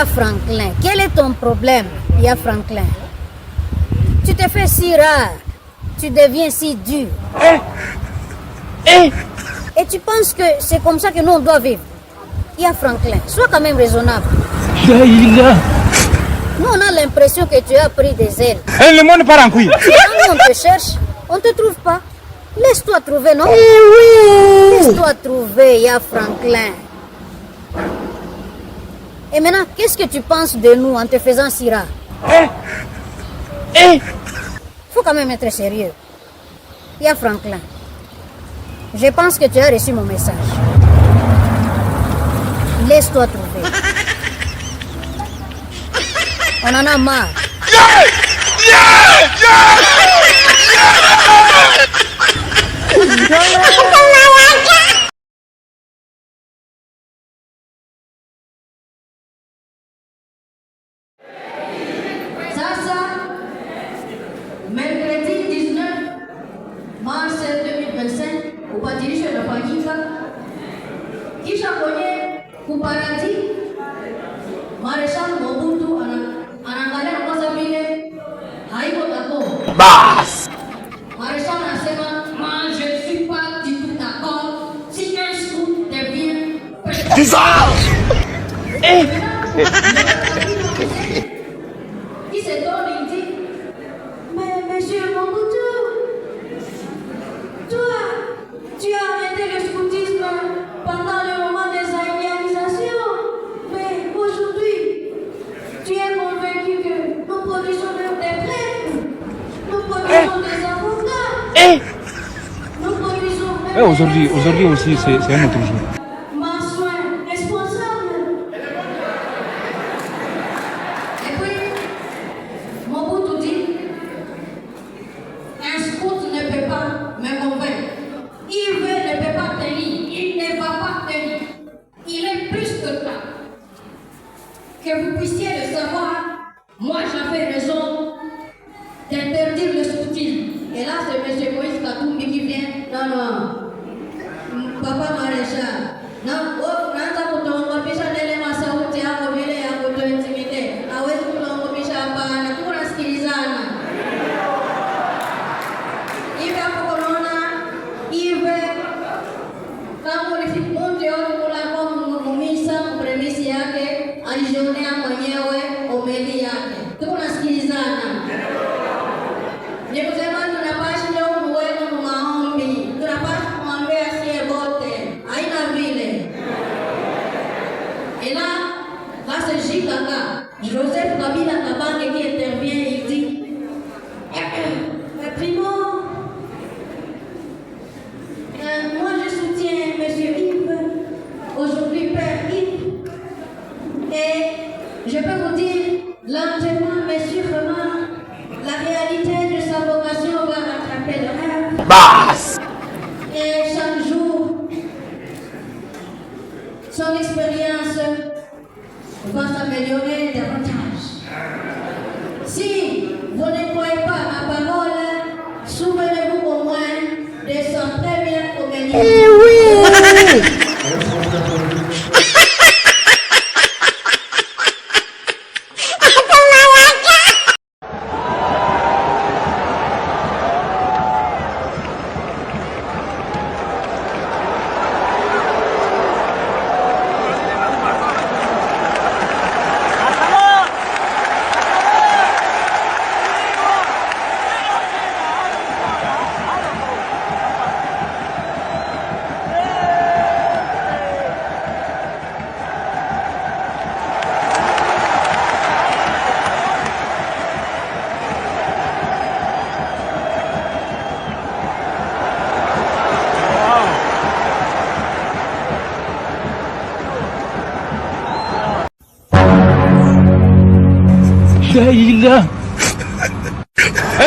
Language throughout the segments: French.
Franklin. Quel est ton problème, Ya Franklin? Tu te fais si rare. Tu deviens si dur. Et tu penses que c'est comme ça que nous on doit vivre? Ya Franklin, sois quand même raisonnable. Nous on a l'impression que tu as pris des ailes. Le monde part en couille. Quand on te cherche, on ne te trouve pas. Laisse-toi trouver, non? Laisse-toi trouver, Ya Franklin. Et maintenant, qu'est-ce que tu penses de nous en te faisant si rare? Faut quand même être sérieux. Ya Franklin, je pense que tu as reçu mon message. Laisse-toi trouver. On en a marre. Sasa, mercredi 19 mars 2025 ubadilisho unafanyika, kisha kwenye kuparati Marshal Mobutu anaangalia kwanza vile haiko tako. Bas. Marshal anasema moi je suis pas du tout d'accord si un scout devient président. Il s'étonne, il dit mais monsieur Mobutu, toi, tu as arrêté le scoutisme pendant le moment des réalisations, mais aujourd'hui, tu es convaincu que nous produisons des prêtres, nous produisons des avocats, nous produisons même Aujourd'hui aussi, c'est un autre jour. Marsouin responsable. Et puis, Mobutu dit, un scout ne peut pas me convaincre. Il ne peut pas tenir, il ne va pas tenir. Il est plus que ça. Que vous puissiez le savoir, moi j'avais raison d'interdire le scoutisme. Et là, c'est M. Moïse Katumbi qui vient. Non. Papa Maréchal. Non, unaanza kutongopisha nele masauti yako vile ya kutointimidate. Hawezi kutongopisha hapana. Tunasikilizana. Hivi hapo unaona hivi kama ulifikunde yote kula kwa mumisa premisi yake alijionea mwenyewe omeli yake. Tunasikilizana. Ni kusema tunapaswa leo kuweka maombi. Tunapaswa kumwambia sie wote. Haina vile. Et là, va se Jikaka, Joseph Kabila Kabange qui intervient, il dit Primo, moi je soutiens M. Yves, aujourd'hui Père Yves, et je peux vous dire, lentement mais sûrement, la réalité de sa vocation va rattraper le rêve. Bas. Et chaque jour, son expérience va s'améliorer davantage. Si vous ne croyez pas à ma parole, souvenez-vous au moins de son premier comédien.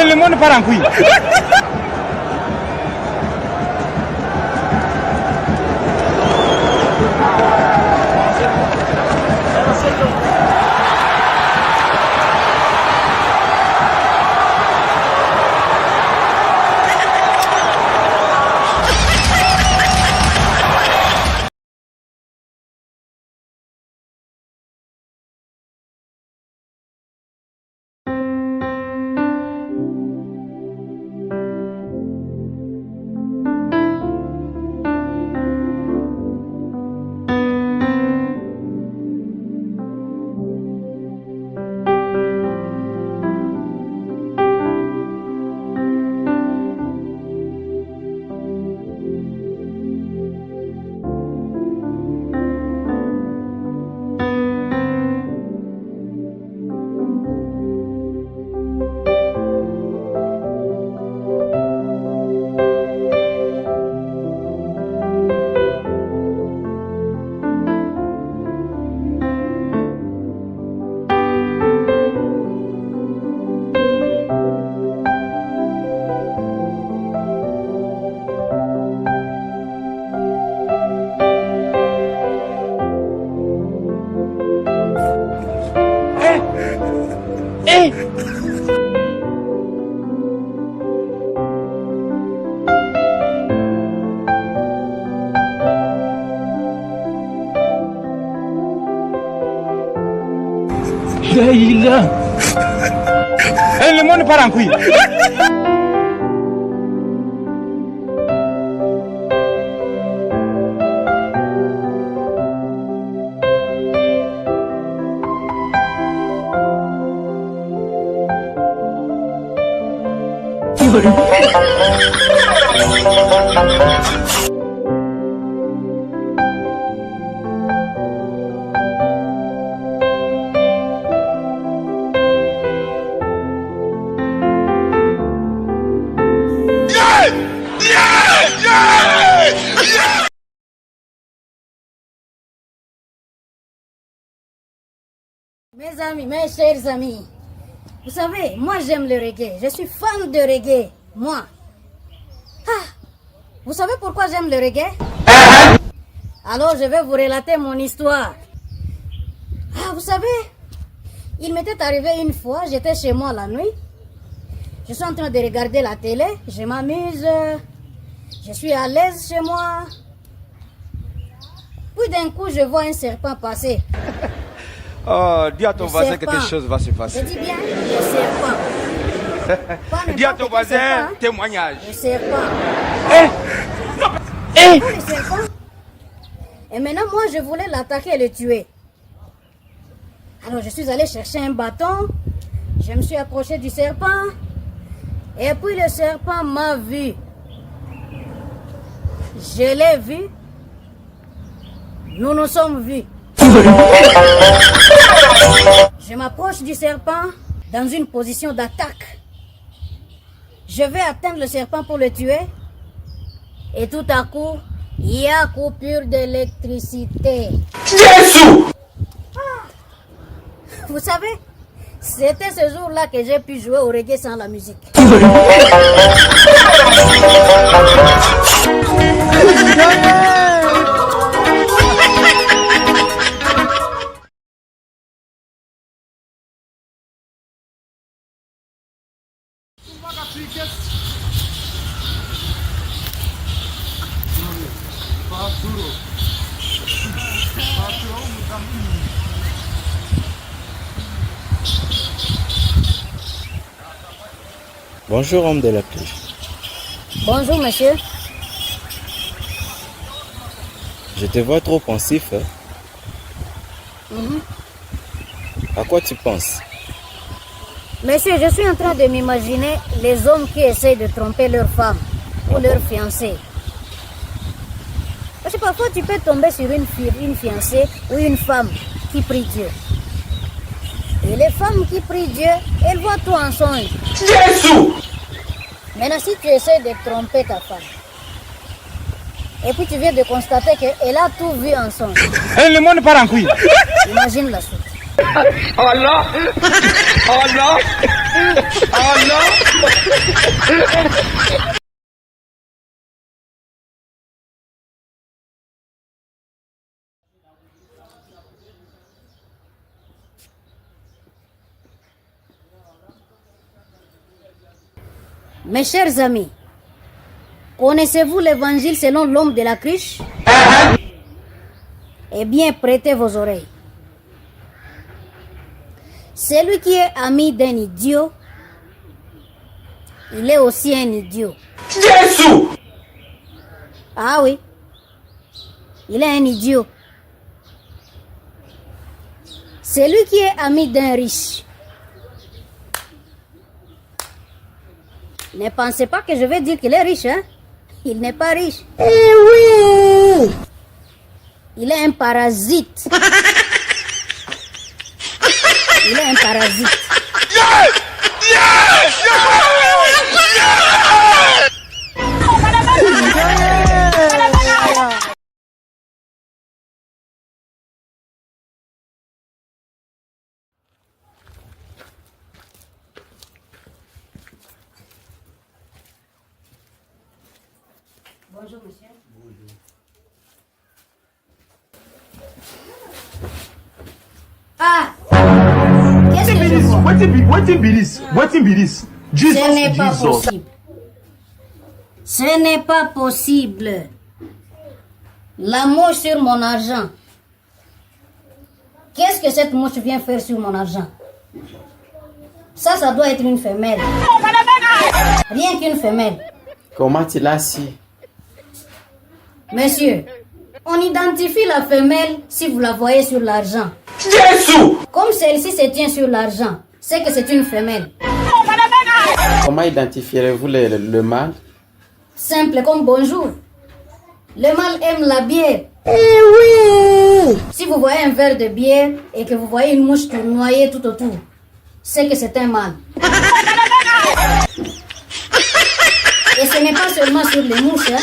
Le monde part en couille. Le monde part en couille. Mes amis, mes chers amis, vous savez, moi j'aime le reggae. Je suis fan de reggae, moi. Ah, vous savez pourquoi j'aime le reggae? Alors je vais vous relater mon histoire. Ah, vous savez, il m'était arrivé une fois, j'étais chez moi la nuit. Je suis en train de regarder la télé, je m'amuse, je suis à l'aise chez moi. Puis d'un coup, je vois un serpent passer. Oh, dis à ton Le voisin serpent. quelque chose va se Je passer. dis bien, le serpent. Pas Dis à n'importe ton quel voisin, serpent, hein. témoignage. Le serpent. Eh, Pas le serpent. Et maintenant, moi, je voulais l'attaquer et le tuer. Alors, je suis allé chercher un bâton. Je me suis approché du serpent. Et puis, le serpent m'a vu. Je l'ai vu. Nous nous sommes vus. Je m'approche du serpent dans une position d'attaque. Je vais atteindre le serpent pour le tuer. Et tout à coup, il y a coupure d'électricité. Jésus! Vous savez, c'était ce jour-là que j'ai pu jouer au reggae sans la musique. Bonjour, homme de la pluie. Bonjour, monsieur. Je te vois trop pensif. Hein? Mhm. À quoi tu penses? Monsieur, je suis en train de m'imaginer les hommes qui essayent de tromper leur femme ou leur fiancée. Parce que parfois, tu peux tomber sur une fiancée ou une femme qui prie Dieu. Et les femmes qui prient Dieu, elles voient tout en songe. Jésus! Maintenant, si tu essaies de tromper ta femme, et puis tu viens de constater qu'elle a tout vu en songe, Le monde part en couille. imagine la suite. Oh non! Oh non! Oh non! Mes chers amis, connaissez-vous l'évangile selon l'homme de la cruche? Eh bien, prêtez vos oreilles. Celui qui est ami d'un idiot, il est aussi un idiot. Jésus! Ah oui, il est un idiot. Celui qui est ami d'un riche, ne pensez pas que je vais dire qu'il est riche, hein? Il n'est pas riche. Eh oui! Il est un parasite. Il est un parasite. Bonjour, monsieur. Ah! Qu'est-ce que je vois? Wetin be this? Ce n'est pas possible. Ce n'est pas possible. La mouche sur mon argent. Qu'est-ce que cette mouche vient faire sur mon argent? Ça doit être une femelle. Rien qu'une femelle. Comment tu l'as su? Monsieur, on identifie la femelle si vous la voyez sur l'argent. Comme celle-ci se tient sur l'argent, c'est que c'est une femelle. Comment identifierez-vous le mâle? Simple comme bonjour. Le mâle aime la bière. Si vous voyez un verre de bière et que vous voyez une mouche tournoyer tout autour, c'est que c'est un mâle. Et ce n'est pas seulement sur les mouches. Hein?